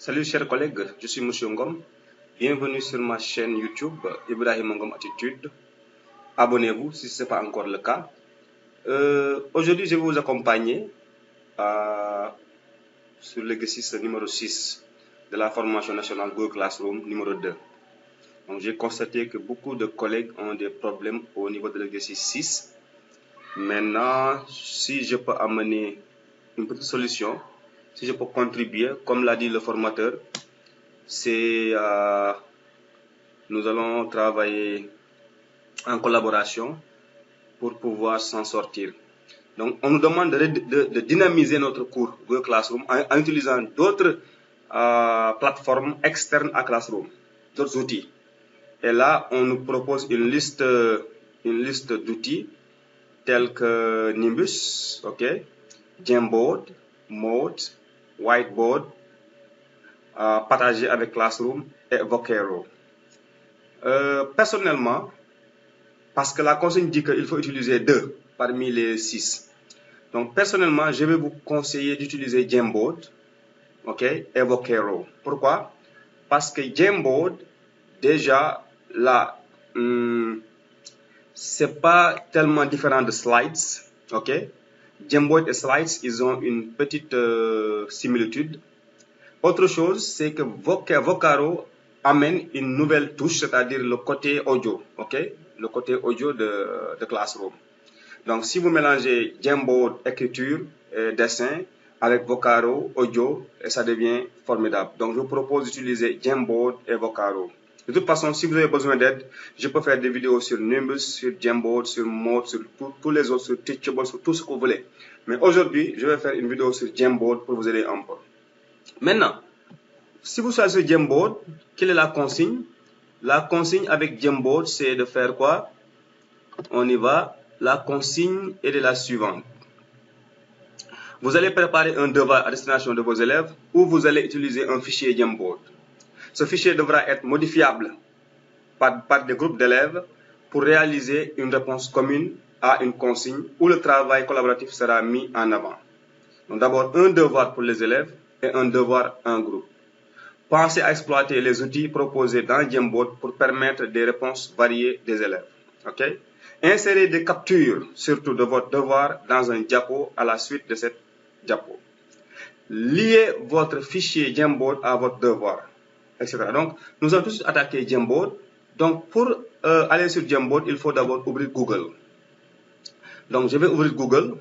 Salut chers collègues, je suis Monsieur Ngom. Bienvenue sur ma chaîne YouTube Ibrahim Ngom Attitude. Abonnez-vous si ce n'est pas encore le cas. Aujourd'hui, je vais vous accompagner sur l'exercice numéro 6 de la formation nationale Google Classroom numéro 2. Donc, j'ai constaté que beaucoup de collègues ont des problèmes au niveau de l'exercice 6. Maintenant, si je peux amener une petite solution, si je peux contribuer, comme l'a dit le formateur, c'est nous allons travailler en collaboration pour pouvoir s'en sortir. Donc, on nous demande de dynamiser notre cours Google Classroom en utilisant d'autres plateformes externes à Classroom, d'autres outils. Et là, on nous propose une liste d'outils tels que Nimbus, Jamboard, Mode, Whiteboard, partagé avec Classroom et Vocero. Personnellement, parce que la consigne dit qu'il faut utiliser 2 parmi les 6. Donc, personnellement, je vais vous conseiller d'utiliser Jamboard, et Vocero. Pourquoi? Parce que Jamboard, déjà, là, c'est pas tellement différent de Slides, Jamboard et Slides, ils ont une petite similitude. Autre chose, c'est que Vocaro amène une nouvelle touche, c'est-à-dire le côté audio, le côté audio de Classroom. Donc, si vous mélangez Jamboard, écriture, dessin, avec Vocaro, audio, ça devient formidable. Donc, je vous propose d'utiliser Jamboard et Vocaro. De toute façon, si vous avez besoin d'aide, je peux faire des vidéos sur Nimbus, sur Jamboard, sur Mode, sur tous les autres, sur Teachable, sur tout ce que vous voulez. Mais aujourd'hui, je vais faire une vidéo sur Jamboard pour vous aider un peu. Maintenant, si vous choisissez Jamboard, quelle est la consigne? La consigne avec Jamboard, c'est de faire quoi? On y va. La consigne est de la suivante. Vous allez préparer un devoir à destination de vos élèves ou vous allez utiliser un fichier Jamboard. Ce fichier devra être modifiable par des groupes d'élèves pour réaliser une réponse commune à une consigne où le travail collaboratif sera mis en avant. Donc d'abord, un devoir pour les élèves et un devoir en groupe. Pensez à exploiter les outils proposés dans Jamboard pour permettre des réponses variées des élèves. Insérez des captures, surtout de votre devoir, dans un diapo à la suite de cette diapo. Liez votre fichier Jamboard à votre devoir, etc. Donc, nous allons tous attaquer Jamboard. Donc, pour aller sur Jamboard, il faut d'abord ouvrir Google. Donc, je vais ouvrir Google.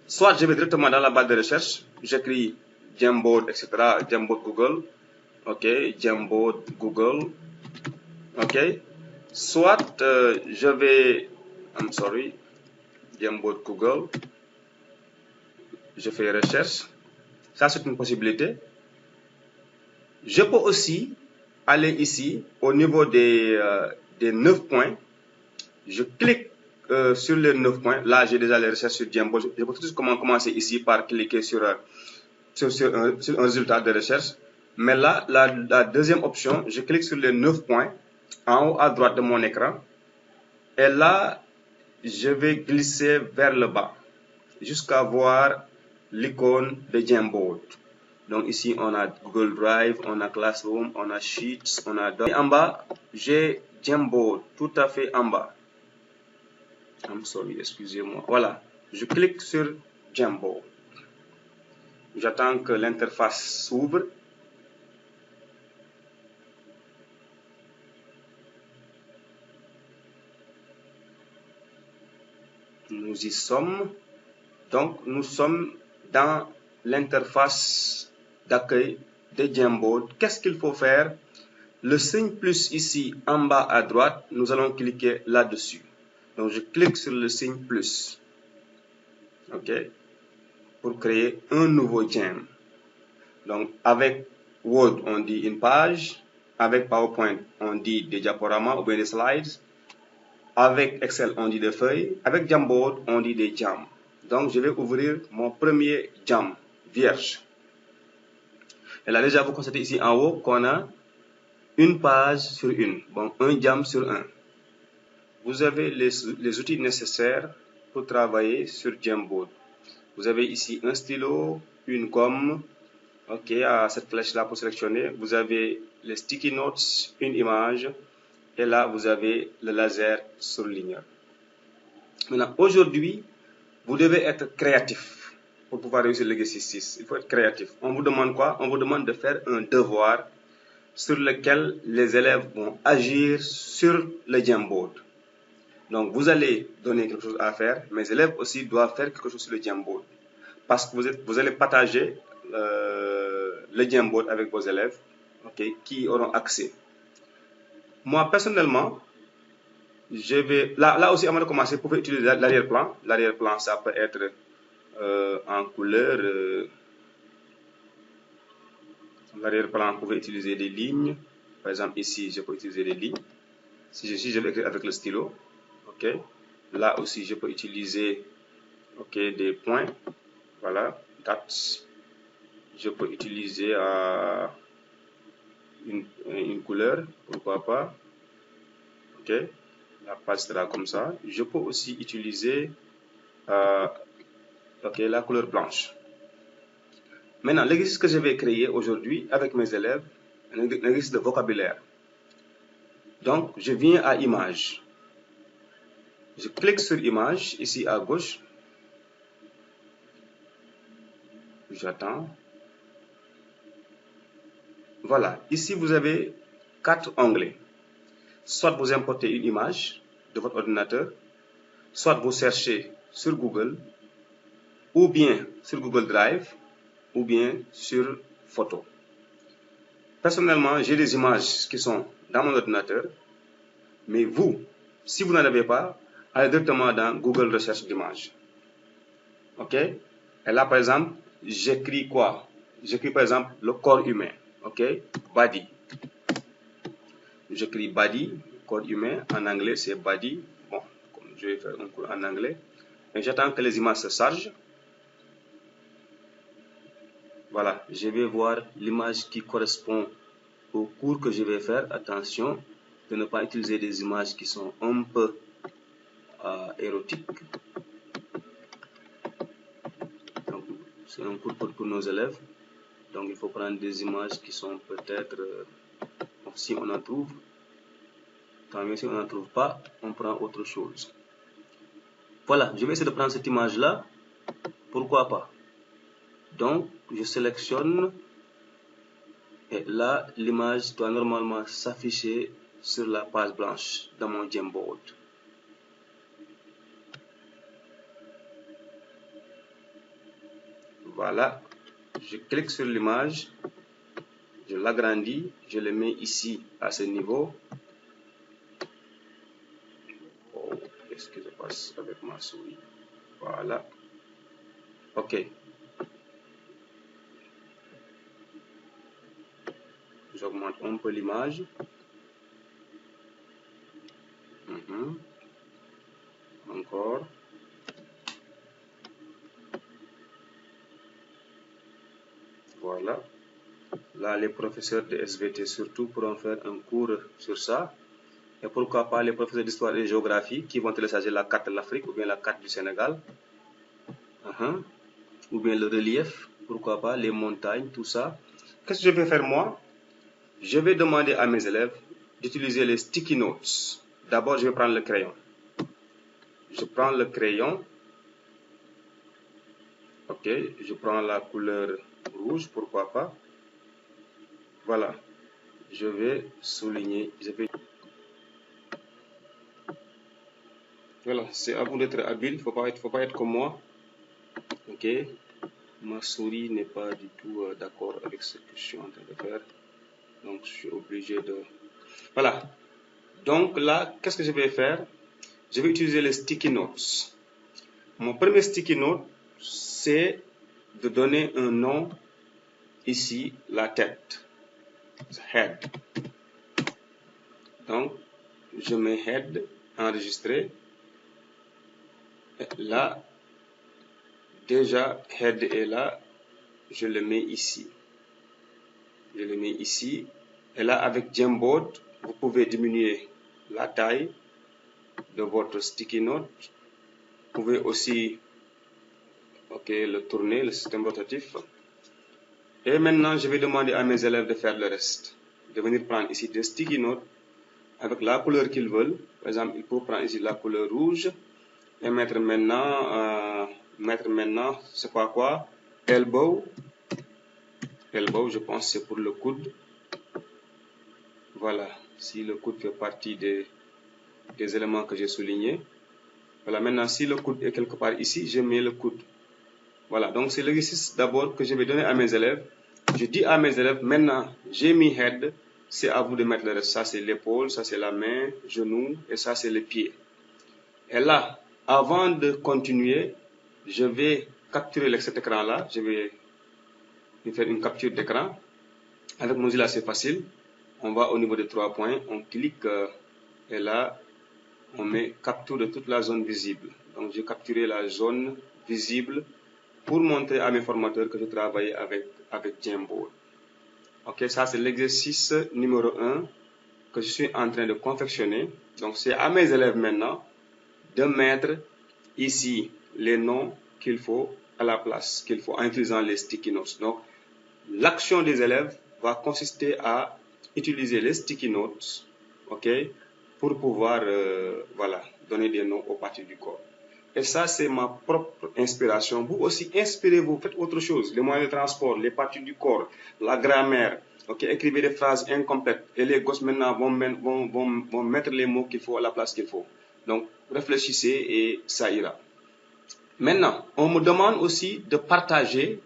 Soit je vais directement dans la barre de recherche, j'écris Jamboard, etc. Jamboard Google. Jamboard Google. Soit je vais, Jamboard Google. Je fais recherche. Ça, c'est une possibilité. Je peux aussi aller ici au niveau des 9 points. Je clique sur les 9 points. Là, j'ai déjà les recherches sur Jamboard. Je peux tout de suite commencer ici par cliquer sur un résultat de recherche. Mais là, la deuxième option, je clique sur les 9 points en haut à droite de mon écran. Et là, je vais glisser vers le bas jusqu'à voir l'icône de Jamboard. Donc ici, on a Google Drive, on a Classroom, on a Sheets, on a... Et en bas, j'ai Jamboard, tout à fait en bas. Excusez-moi. Voilà, je clique sur Jamboard. J'attends que l'interface s'ouvre. Nous y sommes. Donc, nous sommes dans l'interface d'accueil de Jamboard. Qu'est-ce qu'il faut faire? Le signe plus ici en bas à droite, nous allons cliquer là-dessus. Donc, je clique sur le signe plus. Pour créer un nouveau Jam. Donc, avec Word, on dit une page. Avec PowerPoint, on dit des diaporamas ou bien des slides. Avec Excel, on dit des feuilles. Avec Jamboard, on dit des jams. Donc, je vais ouvrir mon premier jam vierge. Et là, déjà, vous constatez ici en haut qu'on a une page sur une. Bon, un jam sur un. Vous avez les outils nécessaires pour travailler sur Jamboard. Vous avez ici un stylo, une gomme, Ok, à cette flèche-là pour sélectionner, vous avez les sticky notes, une image, et là, vous avez le laser surligneur. Maintenant, aujourd'hui, vous devez être créatif pour pouvoir réussir l'exercice 6. Il faut être créatif. On vous demande quoi? On vous demande de faire un devoir sur lequel les élèves vont agir sur le Jamboard. Donc, vous allez donner quelque chose à faire. Mes élèves aussi doivent faire quelque chose sur le Jamboard. Parce que vous allez partager le Jamboard avec vos élèves, okay, qui auront accès. Moi, personnellement, je vais... Là aussi, avant de commencer, vous pouvez utiliser l'arrière-plan. L'arrière-plan, ça peut être en couleur. L'arrière-plan, vous pouvez utiliser des lignes. Par exemple, ici, je peux utiliser des lignes. Si je vais écrire avec le stylo, ok. Là aussi, je peux utiliser, ok, des points. Voilà, date. Je peux utiliser une couleur, pourquoi pas. Ok, la page sera comme ça. Je peux aussi utiliser, ok, la couleur blanche. Maintenant, l'exercice que je vais créer aujourd'hui avec mes élèves, un exercice de vocabulaire. Donc, je viens à image. Je clique sur image, ici à gauche. J'attends. Voilà, ici vous avez 4 onglets. Soit vous importez une image de votre ordinateur, soit vous cherchez sur Google, ou bien sur Google Drive, ou bien sur Photo. Personnellement, j'ai des images qui sont dans mon ordinateur, mais vous, si vous n'en avez pas, allez directement dans Google Recherche d'images. Ok? Et là, par exemple, j'écris quoi? J'écris par exemple le corps humain. Ok? Body. J'écris body, corps humain. En anglais, c'est body. Bon, comme je vais faire un cours en anglais. Et j'attends que les images se chargent. Voilà, je vais voir l'image qui correspond au cours que je vais faire. Attention de ne pas utiliser des images qui sont un peu érotiques. C'est un cours pour nos élèves. Donc, il faut prendre des images qui sont peut-être, si on en trouve, tant mieux. Si on n'en trouve pas, on prend autre chose. Voilà, je vais essayer de prendre cette image-là. Pourquoi pas? Donc, je sélectionne et là, l'image doit normalement s'afficher sur la page blanche dans mon Jamboard. Voilà, je clique sur l'image, je l'agrandis, je le mets ici à ce niveau. Oh, qu'est-ce qui se passe avec ma souris? Voilà. Ok. J'augmente un peu l'image. Encore. Voilà. Là, les professeurs de SVT surtout pourront faire un cours sur ça. Et pourquoi pas les professeurs d'histoire et de géographie qui vont télécharger la carte de l'Afrique ou bien la carte du Sénégal. Ou bien le relief, pourquoi pas, les montagnes, tout ça. Qu'est-ce que je vais faire moi? Je vais demander à mes élèves d'utiliser les sticky notes. D'abord, je vais prendre le crayon. Je prends le crayon. Ok, je prends la couleur rouge, pourquoi pas. Voilà, je vais souligner. Voilà, c'est à vous d'être habile, il ne faut pas être comme moi. Ok, ma souris n'est pas du tout d'accord avec ce que je suis en train de faire. Donc, je suis obligé de... Voilà. Donc là, qu'est-ce que je vais faire? Je vais utiliser les sticky notes. Mon premier sticky note, c'est de donner un nom ici, la tête. Head. Donc, je mets head, enregistré. Là, déjà, head est là. Je le mets ici. Je le mets ici. Et là, avec Jamboard, vous pouvez diminuer la taille de votre sticky note. Vous pouvez aussi le tourner, le système rotatif. Et maintenant, je vais demander à mes élèves de faire le reste. De venir prendre ici des sticky notes avec la couleur qu'ils veulent. Par exemple, il faut prendre ici la couleur rouge et mettre maintenant, c'est pas quoi? Elbow. Elbow, je pense c'est pour le coude. Voilà, si le coude fait partie des éléments que j'ai soulignés. Voilà, maintenant, si le coude est quelque part ici, je mets le coude. Voilà, donc c'est l'exercice d'abord que je vais donner à mes élèves. Je dis à mes élèves, maintenant, j'ai mis head, c'est à vous de mettre le reste. Ça, c'est l'épaule, ça, c'est la main, genou, et ça, c'est le pied. Et là, avant de continuer, je vais capturer cet écran-là. Je vais faire une capture d'écran. Avec Mozilla, c'est facile. On va au niveau des 3 points, on clique et là, on met capture de toute la zone visible. Donc, j'ai capturé la zone visible pour montrer à mes formateurs que je travaille avec Jamboard. Ok, ça c'est l'exercice numéro 1 que je suis en train de confectionner. Donc, c'est à mes élèves maintenant de mettre ici les noms qu'il faut à la place qu'il faut en utilisant les sticky notes. Donc, l'action des élèves va consister à utiliser les sticky notes, ok, pour pouvoir voilà, donner des noms aux parties du corps. Et ça, c'est ma propre inspiration. Vous aussi, inspirez-vous, faites autre chose. Les moyens de transport, les parties du corps, la grammaire, ok, écrivez des phrases incomplètes. Et les gosses maintenant vont mettre les mots qu'il faut à la place qu'il faut. Donc, réfléchissez et ça ira. Maintenant, on me demande aussi de partager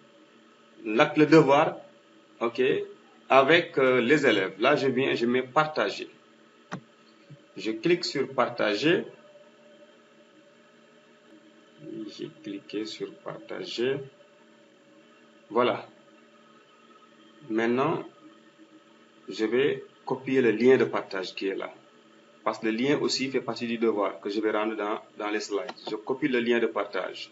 le devoir, ok, avec les élèves. Là, je viens, je mets partager. Je clique sur partager. J'ai cliqué sur partager. Voilà. Maintenant, je vais copier le lien de partage qui est là. Parce que le lien aussi fait partie du devoir que je vais rendre dans les slides. Je copie le lien de partage.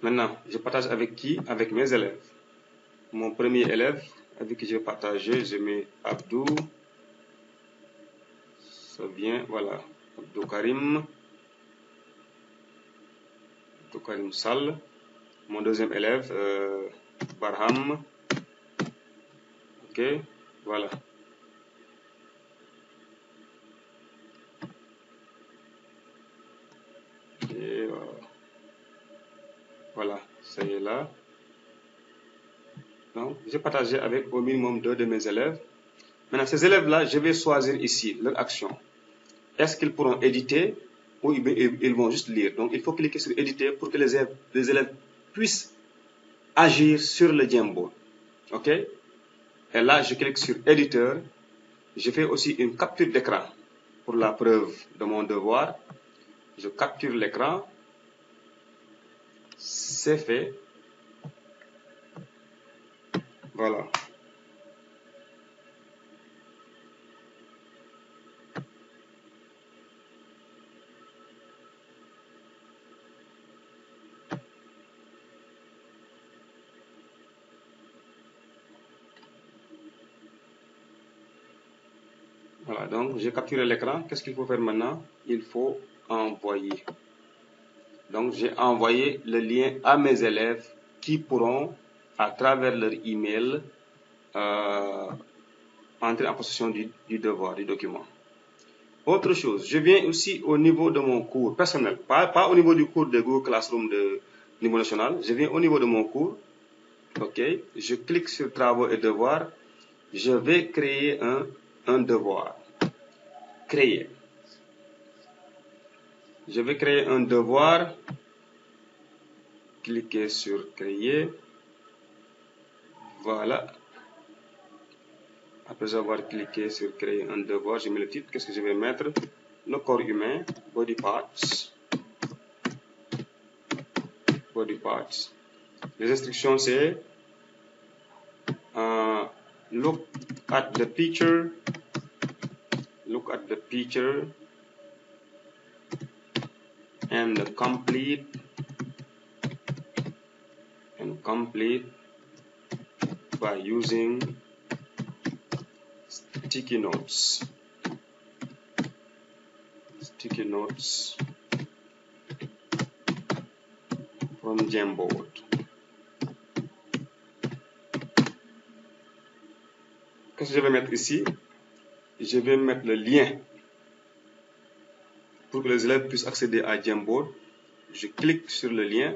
Maintenant, je partage avec qui? Avec mes élèves. Mon premier élève avec qui je vais partager, je mets Abdou. Ça vient, voilà. Abdou Karim. Abdou Karim Sall. Mon deuxième élève, Barham. Ok, voilà. Et voilà, ça y est là. Donc, j'ai partagé avec au minimum 2 de mes élèves. Maintenant, ces élèves-là, je vais choisir ici leur action. Est-ce qu'ils pourront éditer ou ils vont juste lire? Donc, il faut cliquer sur éditer pour que les élèves puissent agir sur le Jamboard. OK? Et là, je clique sur éditeur. Je fais aussi une capture d'écran pour la preuve de mon devoir. Je capture l'écran. C'est fait. Voilà. Voilà, donc j'ai capturé l'écran. Qu'est-ce qu'il faut faire maintenant? Il faut envoyer. Donc j'ai envoyé le lien à mes élèves qui pourront, à travers leur email, entrer en possession du devoir, du document. Autre chose, je viens aussi au niveau de mon cours personnel, pas au niveau du cours de Google Classroom de niveau national, je viens au niveau de mon cours. Ok, je clique sur travaux et devoirs. Je vais créer un devoir. Créer. Je vais créer un devoir. Cliquez sur créer. Voilà. Après avoir cliqué sur créer un devoir, je mets le titre. Qu'est-ce que je vais mettre? Le corps humain, body parts. Body parts. Les instructions, c'est look at the picture. Look at the picture and complete by using sticky notes. Sticky notes from Jamboard. Qu'est-ce que je vais mettre ici? Je vais mettre le lien pour que les élèves puissent accéder à Jamboard. Je clique sur le lien.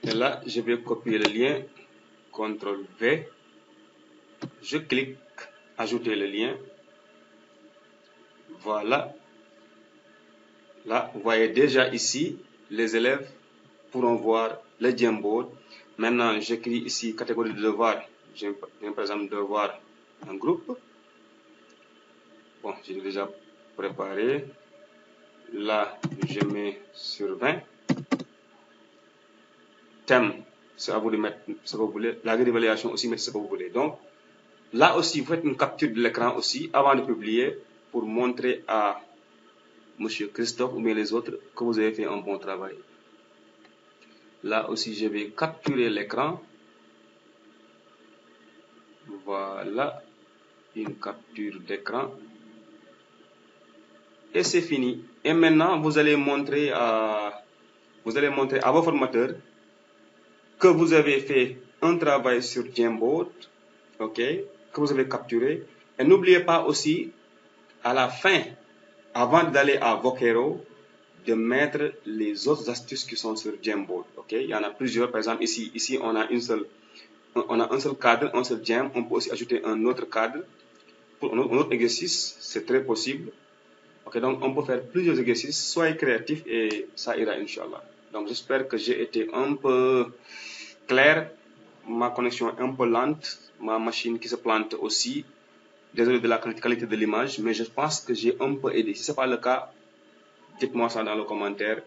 Et là, je vais copier le lien. CTRL V. Je clique, ajouter le lien. Voilà. Là, vous voyez déjà ici, les élèves pourront voir le Jamboard. Maintenant, j'écris ici catégorie de devoir. J'ai par exemple devoir en groupe. Bon, j'ai déjà préparé. Là, je mets sur 20. Thème, c'est à vous de mettre ce que vous voulez. La grille d'évaluation aussi, mettez ce que vous voulez. Donc, là aussi, vous faites une capture de l'écran aussi avant de publier pour montrer à Monsieur Christophe ou bien les autres que vous avez fait un bon travail. Là aussi, je vais capturer l'écran. Voilà, une capture d'écran. Et c'est fini. Et maintenant, vous allez montrer à vos formateurs que vous avez fait un travail sur Jamboard, ok, que vous avez capturé. Et n'oubliez pas aussi, à la fin, avant d'aller à Vocero, de mettre les autres astuces qui sont sur Jamboard, ok. Il y en a plusieurs. Par exemple, ici on a un seul cadre, un seul Jam. On peut aussi ajouter un autre cadre pour un autre exercice. C'est très possible. Ok, donc on peut faire plusieurs exercices. Soyez créatifs et ça ira, Inch'Allah. Donc j'espère que j'ai été un peu clair. Ma connexion est un peu lente, ma machine qui se plante aussi. Désolé de la qualité de l'image, mais je pense que j'ai un peu aidé. Si ce n'est pas le cas, dites-moi ça dans le commentaire.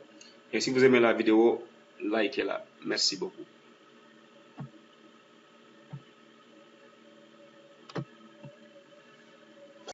Et si vous aimez la vidéo, likez-la. Merci beaucoup.